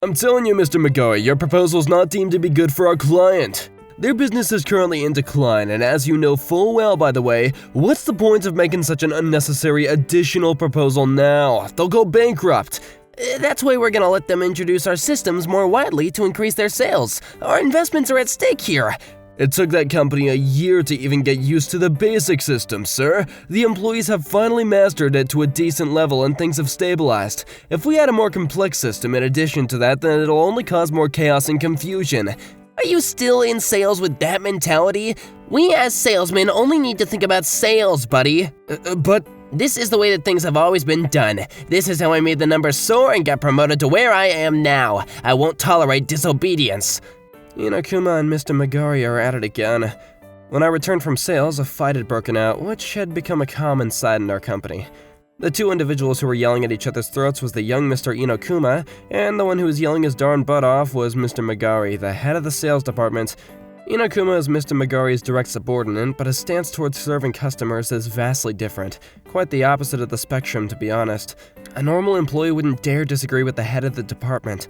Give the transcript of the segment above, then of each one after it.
I'm telling you, Mr. Magari, your proposal's not deemed to be good for our client. Their business is currently in decline, and as you know full well, by the way, what's the point of making such an unnecessary additional proposal now? They'll go bankrupt. That's why we're gonna let them introduce our systems more widely to increase their sales. Our investments are at stake here. It took that company a year to even get used to the basic system, sir. The employees have finally mastered it to a decent level and things have stabilized. If we add a more complex system in addition to that, then it'll only cause more chaos and confusion. Are you still in sales with that mentality? We as salesmen only need to think about sales, buddy. But this is the way that things have always been done. This is how I made the numbers soar and got promoted to where I am now. I won't tolerate disobedience. Inokuma and Mr. Magari are at it again. When I returned from sales, a fight had broken out, which had become a common sight in our company. The two individuals who were yelling at each other's throats was the young Mr. Inokuma, and the one who was yelling his darn butt off was Mr. Magari, the head of the sales department. Inokuma is Mr. Magari's direct subordinate, but his stance towards serving customers is vastly different. Quite the opposite of the spectrum, to be honest. A normal employee wouldn't dare disagree with the head of the department,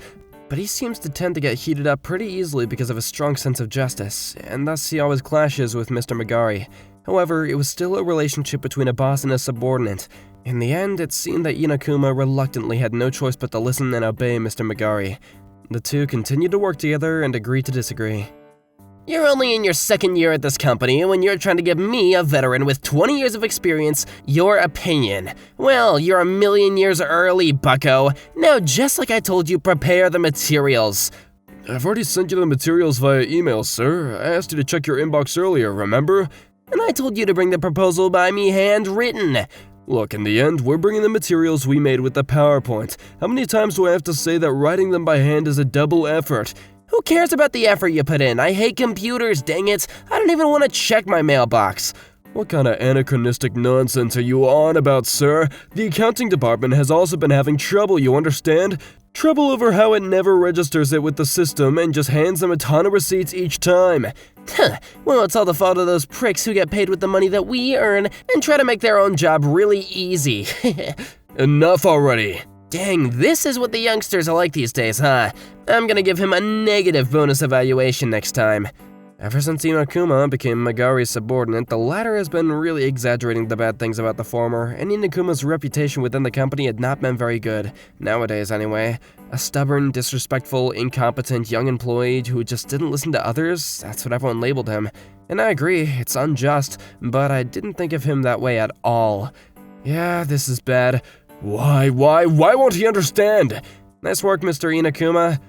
but he seems to tend to get heated up pretty easily because of his strong sense of justice, and thus he always clashes with Mr. Magari. However, it was still a relationship between a boss and a subordinate. In the end, it seemed that Inokuma reluctantly had no choice but to listen and obey Mr. Magari. The two continued to work together and agreed to disagree. You're only in your second year at this company when you're trying to give me, a veteran with 20 years of experience, your opinion. Well, you're a million years early, bucko. Now, just like I told you, prepare the materials. I've already sent you the materials via email, sir. I asked you to check your inbox earlier, remember? And I told you to bring the proposal by me handwritten. Look, in the end, we're bringing the materials we made with the PowerPoint. How many times do I have to say that writing them by hand is a double effort? Who cares about the effort you put in? I hate computers, dang it. I don't even want to check my mailbox. What kind of anachronistic nonsense are you on about, sir? The accounting department has also been having trouble, you understand? Trouble over how it never registers it with the system and just hands them a ton of receipts each time. Well, it's all the fault of those pricks who get paid with the money that we earn and try to make their own job really easy. Enough already. Dang, this is what the youngsters are like these days, huh? I'm gonna give him a negative bonus evaluation next time. Ever since Inokuma became Magari's subordinate, the latter has been really exaggerating the bad things about the former, and Inokuma's reputation within the company had not been very good, nowadays anyway. A stubborn, disrespectful, incompetent young employee who just didn't listen to others, that's what everyone labeled him. And I agree, it's unjust, but I didn't think of him that way at all. Yeah, this is bad. Why won't he understand? Nice work, Mr. Inokuma.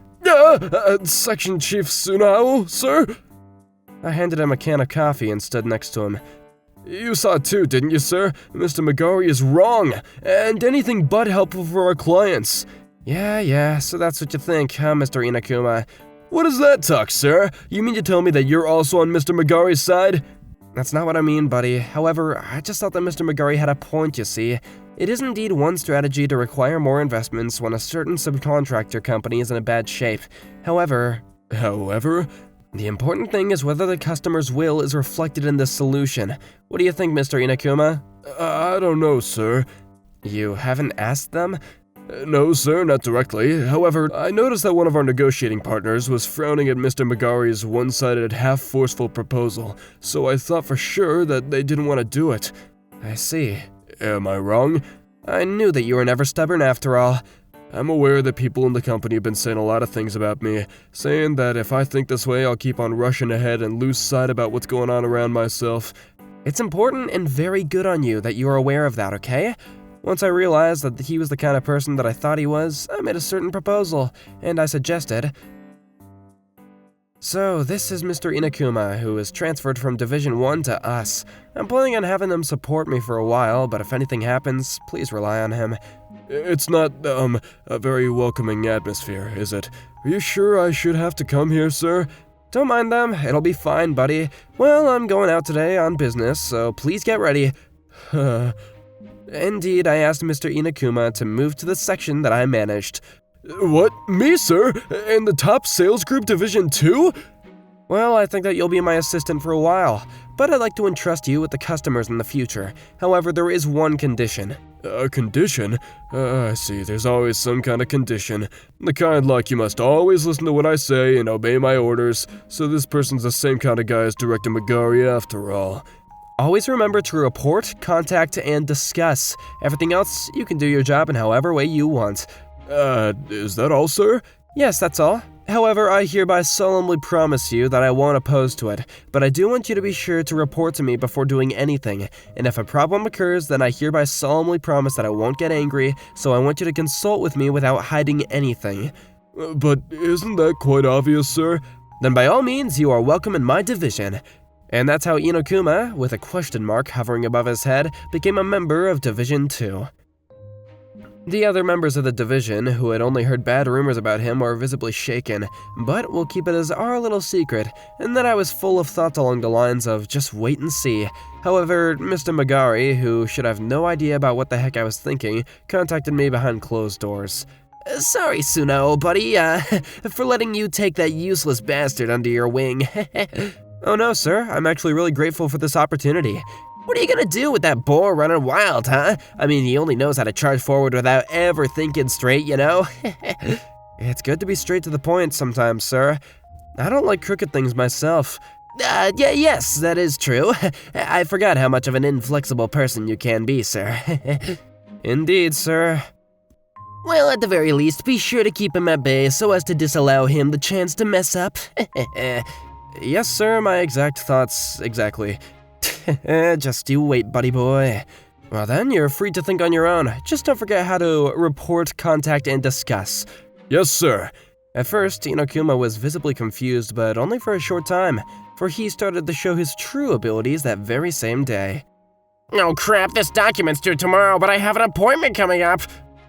Section Chief Sunao, sir? I handed him a can of coffee and stood next to him. You saw it too, didn't you, sir? Mr. Magari is wrong, and anything but helpful for our clients. Yeah, so that's what you think, huh, Mr. Inokuma? What is that talk, sir? You mean to tell me that you're also on Mr. Magari's side? That's not what I mean, buddy. However, I just thought that Mr. Magari had a point, you see. It is indeed one strategy to require more investments when a certain subcontractor company is in a bad shape. However, the important thing is whether the customer's will is reflected in this solution. What do you think, Mr. Inokuma? I don't know, sir. You haven't asked them? No, sir, not directly. However, I noticed that one of our negotiating partners was frowning at Mr. Magari's one-sided, half-forceful proposal, so I thought for sure that they didn't want to do it. I see. Am I wrong? I knew that you were never stubborn after all. I'm aware that people in the company have been saying a lot of things about me, saying that if I think this way, I'll keep on rushing ahead and lose sight about what's going on around myself. It's important and very good on you that you are aware of that, okay? Once I realized that he was the kind of person that I thought he was, I made a certain proposal, and I suggested... So, this is Mr. Inokuma, who was transferred from Division 1 to us. I'm planning on having him support me for a while, but if anything happens, please rely on him. It's not, a very welcoming atmosphere, is it? Are you sure I should have to come here, sir? Don't mind them, it'll be fine, buddy. Well, I'm going out today on business, so please get ready. Indeed, I asked Mr. Inokuma to move to the section that I managed. What? Me, sir? In the top sales group Division 2? Well, I think that you'll be my assistant for a while, but I'd like to entrust you with the customers in the future. However, there is one condition. A condition? I see, there's always some kind of condition. The kind like you must always listen to what I say and obey my orders, so this person's the same kind of guy as Director Magari after all. Always remember to report, contact, and discuss. Everything else, you can do your job in however way you want. Is that all, sir? Yes, that's all. However, I hereby solemnly promise you that I won't oppose to it, but I do want you to be sure to report to me before doing anything, and if a problem occurs, then I hereby solemnly promise that I won't get angry, so I want you to consult with me without hiding anything. But isn't that quite obvious, sir? Then by all means, you are welcome in my division. And that's how Inokuma, with a question mark hovering above his head, became a member of Division 2. The other members of the division, who had only heard bad rumors about him, were visibly shaken, but we'll keep it as our little secret, and that I was full of thoughts along the lines of just wait and see. However, Mr. Magari, who should have no idea about what the heck I was thinking, contacted me behind closed doors. Sorry, Suno, buddy, for letting you take that useless bastard under your wing. Oh no, sir, I'm actually really grateful for this opportunity. What are you gonna do with that boar running wild, huh? I mean, he only knows how to charge forward without ever thinking straight, you know? It's good to be straight to the point sometimes, sir. I don't like crooked things myself. Yes, that is true. I forgot how much of an inflexible person you can be, sir. Indeed, sir. Well, at the very least, be sure to keep him at bay so as to disallow him the chance to mess up. Yes, sir, my exact thoughts, exactly. Just you wait, buddy boy. Well then, you're free to think on your own. Just don't forget how to report, contact, and discuss. Yes, sir. At first, Inokuma was visibly confused, but only for a short time, for he started to show his true abilities that very same day. Oh crap, this document's due tomorrow, but I have an appointment coming up.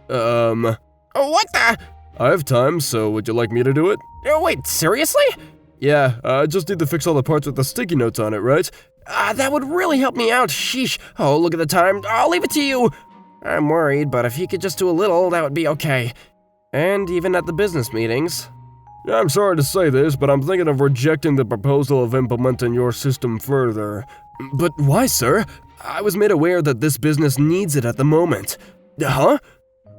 Oh, what the? I have time, so would you like me to do it? Oh, wait, seriously? Yeah, I just need to fix all the parts with the sticky notes on it, right? That would really help me out, sheesh. Oh, look at the time, I'll leave it to you. I'm worried, but if he could just do a little, that would be okay. And even at the business meetings. I'm sorry to say this, but I'm thinking of rejecting the proposal of implementing your system further. But why, sir? I was made aware that this business needs it at the moment. Huh?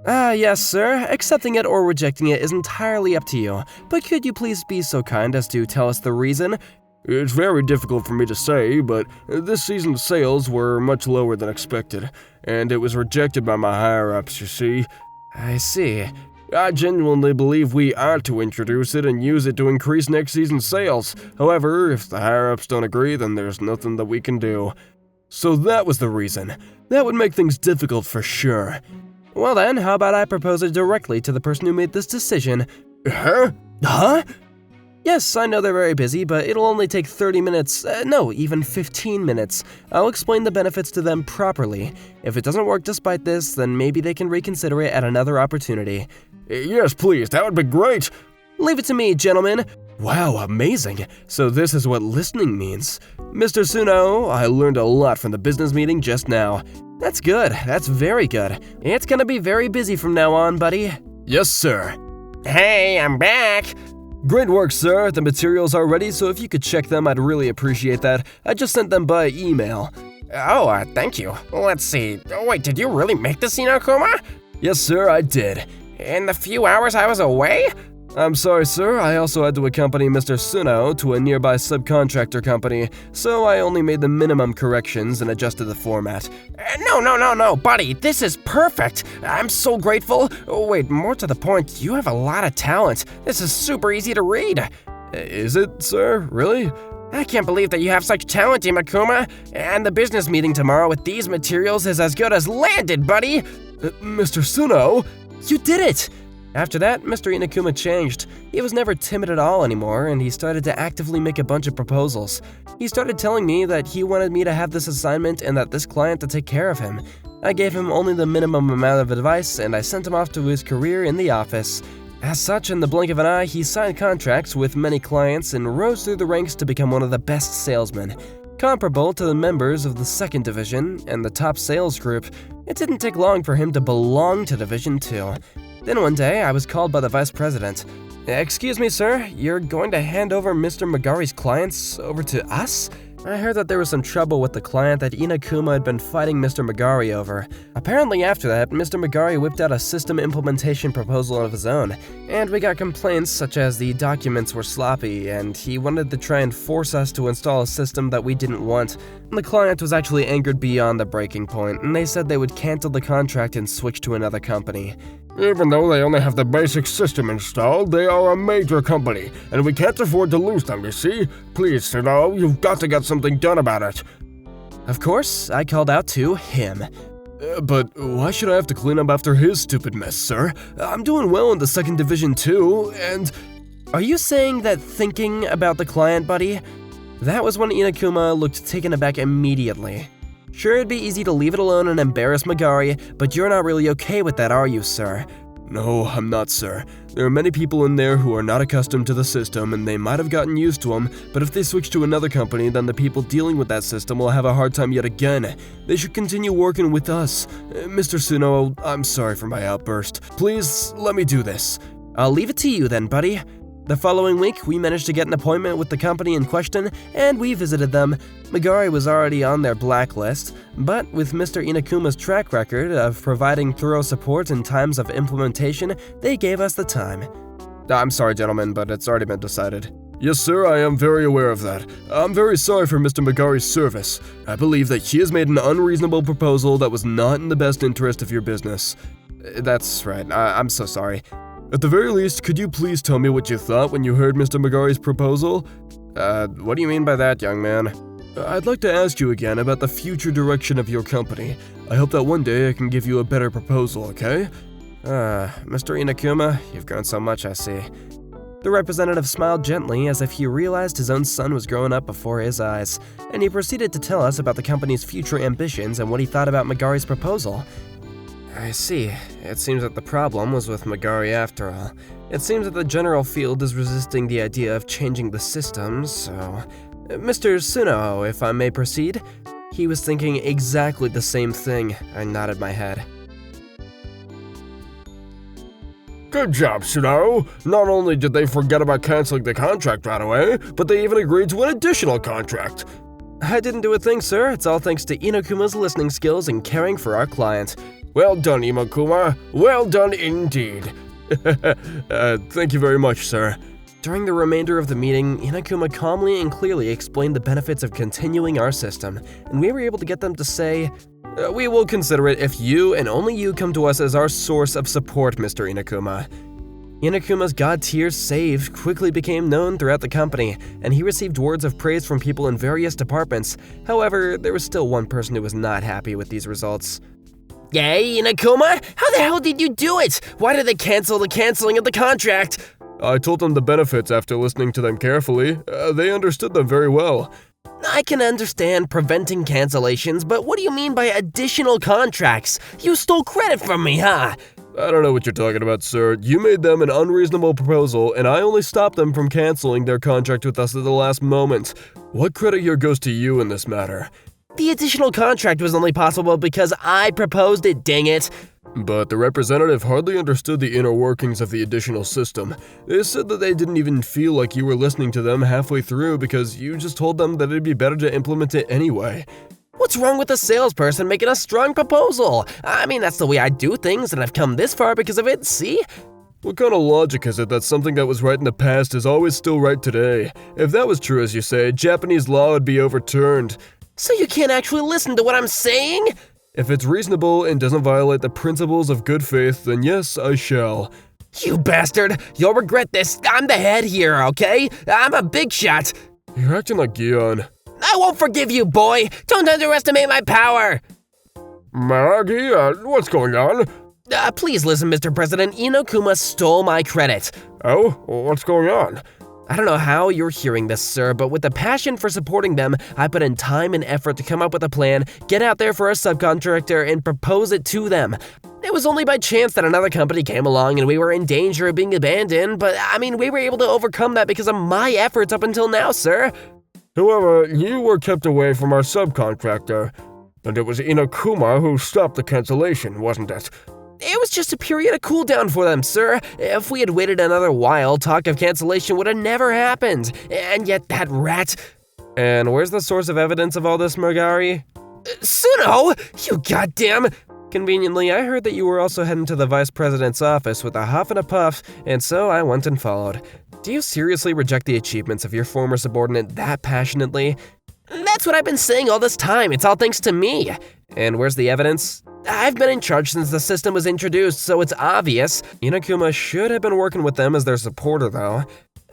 Yes, sir. Accepting it or rejecting it is entirely up to you. But could you please be so kind as to tell us the reason? It's very difficult for me to say, but this season's sales were much lower than expected, and it was rejected by my higher-ups, you see. I see. I genuinely believe we ought to introduce it and use it to increase next season's sales. However, if the higher-ups don't agree, then there's nothing that we can do. So that was the reason. That would make things difficult for sure. Well then, how about I propose it directly to the person who made this decision? Huh? Yes, I know they're very busy, but it'll only take 30 minutes, no, even 15 minutes. I'll explain the benefits to them properly. If it doesn't work despite this, then maybe they can reconsider it at another opportunity. Yes, please, that would be great. Leave it to me, gentlemen. Wow, amazing. So this is what listening means. Mr. Suno, I learned a lot from the business meeting just now. That's good, that's very good. It's gonna be very busy from now on, buddy. Yes, sir. Hey, I'm back. Great work, sir. The materials are ready, so if you could check them, I'd really appreciate that. I just sent them by email. Oh, thank you. Let's see. Oh, wait, did you really make this, Inokuma? Yes, sir, I did. In the few hours I was away? I'm sorry, sir. I also had to accompany Mr. Suno to a nearby subcontractor company, so I only made the minimum corrections and adjusted the format. No, buddy. This is perfect. I'm so grateful. Oh, wait, more to the point, you have a lot of talent. This is super easy to read. Is it, sir? Really? I can't believe that you have such talent, Inokuma. And the business meeting tomorrow with these materials is as good as landed, buddy. Mr. Suno? You did it! After that, Mr. Inokuma changed. He was never timid at all anymore, and he started to actively make a bunch of proposals. He started telling me that he wanted me to have this assignment and that this client to take care of him. I gave him only the minimum amount of advice, and I sent him off to his career in the office. As such, in the blink of an eye, he signed contracts with many clients and rose through the ranks to become one of the best salesmen. Comparable to the members of the 2nd Division and the top sales group, it didn't take long for him to belong to Division 2. Then one day, I was called by the vice president. Excuse me, sir, you're going to hand over Mr. Magari's clients over to us? I heard that there was some trouble with the client that Inokuma had been fighting Mr. Magari over. Apparently after that, Mr. Magari whipped out a system implementation proposal of his own, and we got complaints such as the documents were sloppy, and he wanted to try and force us to install a system that we didn't want. The client was actually angered beyond the breaking point, and they said they would cancel the contract and switch to another company. Even though they only have the basic system installed, they are a major company, and we can't afford to lose them, you see? Please, Suno, you've got to get something done about it. Of course, I called out to him. But why should I have to clean up after his stupid mess, sir? I'm doing well in the 2nd Division too, and… Are you saying that thinking about the client, buddy? That was when Inokuma looked taken aback immediately. Sure, it'd be easy to leave it alone and embarrass Magari, but you're not really okay with that, are you, sir? No, I'm not, sir. There are many people in there who are not accustomed to the system, and they might have gotten used to them, but if they switch to another company, then the people dealing with that system will have a hard time yet again. They should continue working with us. Mr. Suno, I'm sorry for my outburst. Please, let me do this. I'll leave it to you then, buddy. The following week, we managed to get an appointment with the company in question, and we visited them. Magari was already on their blacklist, but with Mr. Inokuma's track record of providing thorough support in times of implementation, they gave us the time. I'm sorry, gentlemen, but it's already been decided. Yes, sir, I am very aware of that. I'm very sorry for Mr. Magari's service. I believe that he has made an unreasonable proposal that was not in the best interest of your business. That's right, I'm so sorry. At the very least, could you please tell me what you thought when you heard Mr. Magari's proposal? What do you mean by that, young man? I'd like to ask you again about the future direction of your company. I hope that one day I can give you a better proposal, okay? Mr. Inokuma, you've grown so much, I see. The representative smiled gently as if he realized his own son was growing up before his eyes, and he proceeded to tell us about the company's future ambitions and what he thought about Magari's proposal. I see. It seems that the problem was with Magari after all. It seems that the general field is resisting the idea of changing the system, so… Mr. Suno, if I may proceed? He was thinking exactly the same thing. I nodded my head. Good job, Suno! Not only did they forget about canceling the contract right away, but they even agreed to an additional contract. I didn't do a thing, sir. It's all thanks to Inokuma's listening skills and caring for our client. Well done, Inokuma. Well done indeed. Thank you very much, sir. During the remainder of the meeting, Inokuma calmly and clearly explained the benefits of continuing our system, and we were able to get them to say, "We will consider it if you and only you come to us as our source of support, Mr. Inokuma." Inokuma's God tier save quickly became known throughout the company, and he received words of praise from people in various departments. However, there was still one person who was not happy with these results. Yay, Inokuma? How the hell did you do it? Why did they cancel the canceling of the contract? I told them the benefits after listening to them carefully. They understood them very well. I can understand preventing cancellations, but what do you mean by additional contracts? You stole credit from me, huh? I don't know what you're talking about, sir. You made them an unreasonable proposal, and I only stopped them from canceling their contract with us at the last moment. What credit here goes to you in this matter? The additional contract was only possible because I proposed it, dang it. But the representative hardly understood the inner workings of the additional system. They said that they didn't even feel like you were listening to them halfway through because you just told them that it'd be better to implement it anyway. What's wrong with a salesperson making a strong proposal? I mean, that's the way I do things, and I've come this far because of it, see? What kind of logic is it that something that was right in the past is always still right today? If that was true, as you say, Japanese law would be overturned. So you can't actually listen to what I'm saying? If it's reasonable and doesn't violate the principles of good faith, then yes, I shall. You bastard! You'll regret this. I'm the head here, okay? I'm a big shot. You're acting like Gion. I won't forgive you, boy! Don't underestimate my power! Magari, what's going on? Please listen, Mr. President. Inokuma stole my credit. Oh? What's going on? I don't know how you're hearing this, sir, but with a passion for supporting them, I put in time and effort to come up with a plan, get out there for a subcontractor, and propose it to them. It was only by chance that another company came along and we were in danger of being abandoned, but I mean, we were able to overcome that because of my efforts up until now, sir. However, you were kept away from our subcontractor, and it was Inokuma who stopped the cancellation, wasn't it? It was just a period of cooldown for them, sir. If we had waited another while, talk of cancellation would have never happened. And yet that rat... And where's the source of evidence of all this, Magari? Suno! You goddamn... Conveniently, I heard that you were also heading to the vice president's office with a huff and a puff, and so I went and followed. Do you seriously reject the achievements of your former subordinate that passionately? That's what I've been saying all this time. It's all thanks to me. And where's the evidence? I've been in charge since the system was introduced, so it's obvious. Inokuma should have been working with them as their supporter, though.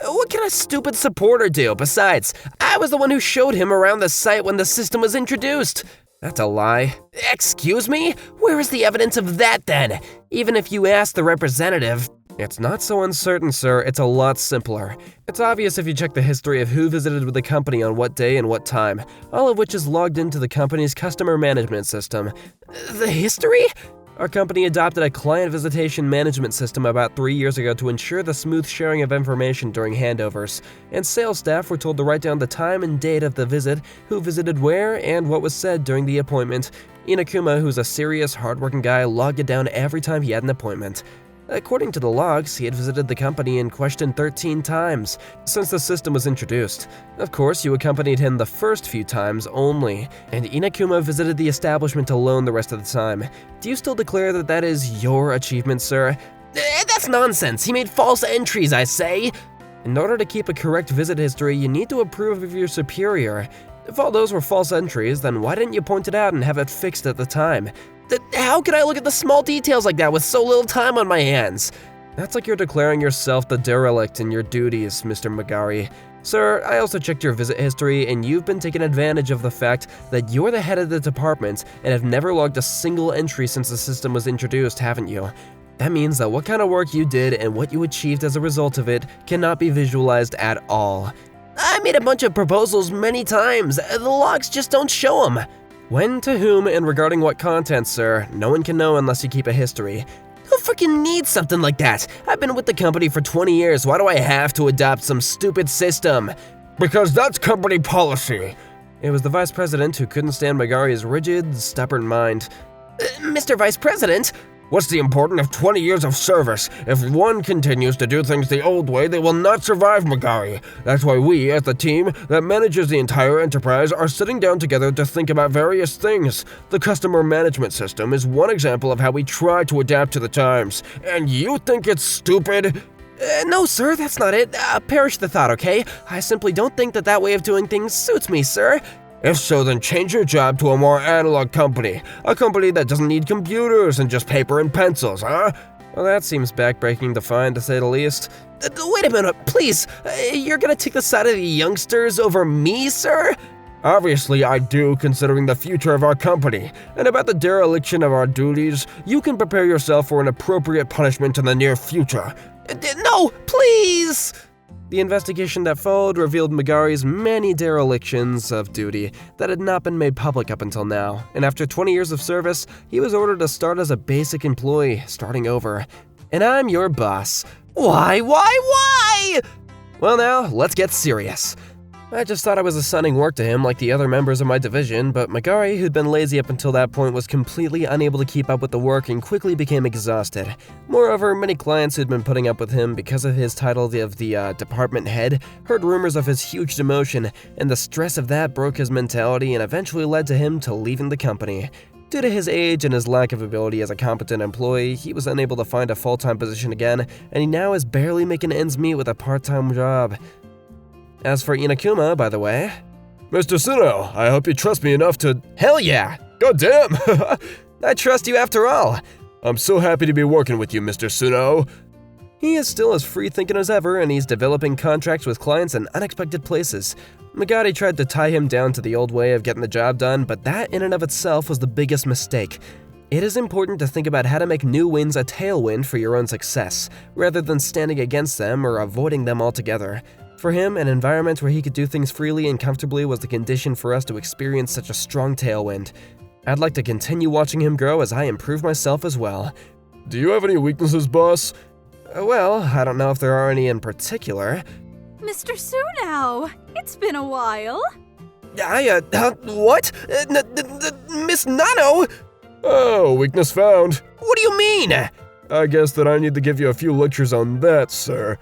What can a stupid supporter do? Besides, I was the one who showed him around the site when the system was introduced. That's a lie. Excuse me? Where is the evidence of that then? Even if you ask the representative... It's not so uncertain, sir. It's a lot simpler. It's obvious if you check the history of who visited with the company on what day and what time, all of which is logged into the company's customer management system. The history? Our company adopted a client visitation management system about 3 years ago to ensure the smooth sharing of information during handovers, and sales staff were told to write down the time and date of the visit, who visited where, and what was said during the appointment. Inokuma, who's a serious, hardworking guy, logged it down every time he had an appointment. According to the logs, he had visited the company in question 13 times since the system was introduced. Of course, you accompanied him the first few times only, and Inokuma visited the establishment alone the rest of the time. Do you still declare that that is your achievement, sir? That's nonsense. He made false entries, I say. In order to keep a correct visit history, you need to approve of your superior. If all those were false entries, then why didn't you point it out and have it fixed at the time? How could I look at the small details like that with so little time on my hands? That's like you're declaring yourself the derelict in your duties, Mr. Magari. Sir, I also checked your visit history, and you've been taking advantage of the fact that you're the head of the department and have never logged a single entry since the system was introduced, haven't you? That means that what kind of work you did and what you achieved as a result of it cannot be visualized at all. I made a bunch of proposals many times. The logs just don't show them. When, to whom, and regarding what content, sir, no one can know unless you keep a history. Who freaking needs something like that? I've been with the company for 20 years. Why do I have to adopt some stupid system? Because that's company policy. It was the vice president who couldn't stand Magari's rigid, stubborn mind. Mr. Vice President? What's the importance of 20 years of service? If one continues to do things the old way, they will not survive, Magari. That's why we, as the team that manages the entire enterprise, are sitting down together to think about various things. The customer management system is one example of how we try to adapt to the times. And you think it's stupid? No, sir, that's not it. Perish the thought, okay? I simply don't think that way of doing things suits me, sir. If so, then change your job to a more analog company. A company that doesn't need computers and just paper and pencils, huh? Well, that seems backbreaking to find, to say the least. Wait a minute, please. You're gonna take the side of the youngsters over me, sir? Obviously, I do, considering the future of our company. And about the dereliction of our duties, you can prepare yourself for an appropriate punishment in the near future. No, please! The investigation that followed revealed Magari's many derelictions of duty that had not been made public up until now, and after 20 years of service, he was ordered to start as a basic employee, starting over. And I'm your boss. Why? Well now, let's get serious. I just thought I was assigning work to him like the other members of my division, but Magari, who'd been lazy up until that point, was completely unable to keep up with the work and quickly became exhausted. Moreover, many clients who'd been putting up with him because of his title of the department head heard rumors of his huge demotion, and the stress of that broke his mentality and eventually led to him to leaving the company. Due to his age and his lack of ability as a competent employee, he was unable to find a full-time position again, and he now is barely making ends meet with a part-time job. As for Inokuma, by the way... Mr. Suno, I hope you trust me enough to... Hell yeah! Goddamn! I trust you after all! I'm so happy to be working with you, Mr. Suno. He is still as free-thinking as ever, and he's developing contracts with clients in unexpected places. Magari tried to tie him down to the old way of getting the job done, but that in and of itself was the biggest mistake. It is important to think about how to make new winds a tailwind for your own success, rather than standing against them or avoiding them altogether. For him, an environment where he could do things freely and comfortably was the condition for us to experience such a strong tailwind. I'd like to continue watching him grow as I improve myself as well. Do you have any weaknesses, boss? Well, I don't know if there are any in particular. Mr. Suno, it's been a while. What? Miss Nano? Oh, weakness found. What do you mean? I guess that I need to give you a few lectures on that, sir.